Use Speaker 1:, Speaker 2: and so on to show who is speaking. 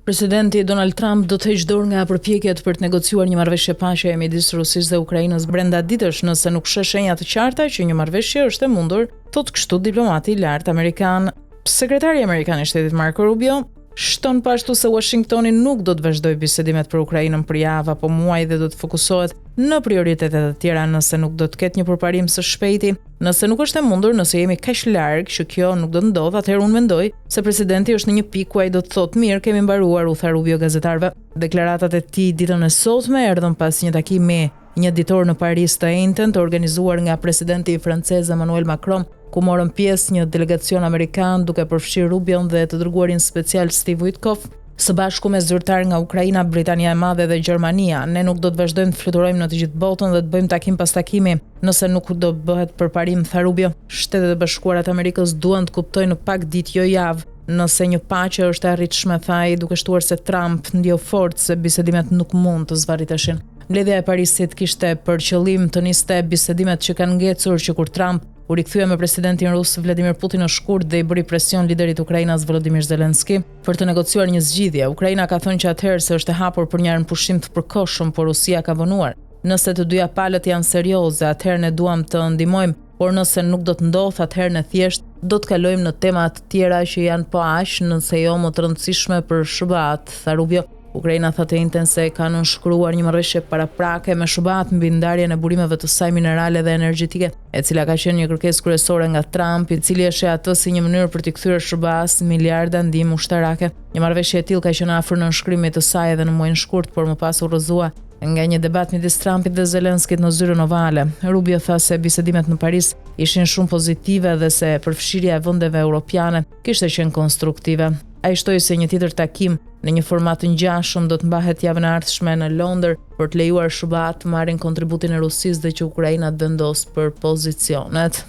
Speaker 1: Presidenti Donald Trump do të heqë dorë nga përpjekjet për të negociuar një marrëveshje paqe midis Rusisë dhe Ukrainës brenda ditësh nëse nuk sheh shenja të qarta që një marrëveshje është e mundur, thot kështu diplomati i lartë amerikan. Sekretari amerikan i Shtetit Marco Rubio shton pashtu se Washingtoni nuk do të vazhdojë bisedimet për Ukrainën për javë apo muaj dhe do të fokusohet në prioritetet e tjera nëse nuk do të ketë një përparim së shpejti. Nëse nuk është e mundur, nëse jemi kaq larg që kjo nuk do të ndodhë, atëherë unë mendoj se presidenti është në një pikë ku ai do të thotë mirë, kemi mbaruar, u tha Rubio gazetarëve. Deklaratat e tij ditën e sotme erdhën pas një takimi një ditor në Paris të njëjtën të organizuar nga presidenti francez Emmanuel Macron, ku morën pjesë një delegacion amerikan duke përfshirë Rubion dhe të dërguarin special Steve Witkoff, së bashku me zyrtar nga Ukraina, Britania e Madhe dhe Gjermania. Ne nuk do të vazhdojmë të fluturojmë në të gjithë botën dhe të bëjmë takim pas takimi, nëse nuk do bëhet përparim, tha Rubio. Shtetet e Bashkuara të Amerikës duan të kuptojnë në pak ditë, jo javë, nëse një paqe është e arritshme, tha ai, duke shtuar se Trump ndjeu fort se bisedimet nuk mund të zvarriteshin. Mbledhja e Parisit kishte për qëllim të niste bisedimet që kanë ngecur që kur Trump u rikthye me presidentin rus Vladimir Putin në shkurt dhe i bëri presion liderit Ukrainas Volodymyr Zelensky për të negociuar një zgjidhje. Ukraina ka thënë që atëherë se është e hapur për një armëpushim të përkohshëm, por Rusia ka vonuar. Nëse të dyja palët janë serioze, atëherë ne duam të ndihmojmë, por nëse nuk do të ndodhë, atëherë ne thjesht do të kalojmë në tema të tjera që janë po aq, nëse jo më të rëndësishme për SBA-t, tha Rubio. Ukraina tha të njëjtën se ka nënshkruar një marrëveshje paraprake me SBA-t mbi ndarjen e burimeve të saj minerale dhe energjetike, e cila ka qenë një kërkesë kryesore nga Trump, i cili e sheh atë si një mënyrë për t'i kthyer SBA-s miliarda ndihmë ushtarake. Një marrëveshje e tillë ka qenë afër nënshkrimit të saj edhe në muajin shkurt, por më pas u rrëzua nga një debat midis Trumpit dhe Zelenskit në zyrën ovale. Rubio tha se bisedimet në Paris ishin shumë pozitive dhe se përfshirja e vendeve europiane kishte qenë konstruktive. Ai shtoi se një tjetër takim në një format të ngjashëm do të mbahet javën e ardhshme në Londër për të lejuar SBA të marrin kontributin e Rusisë dhe që Ukraina të vendos për pozicionet.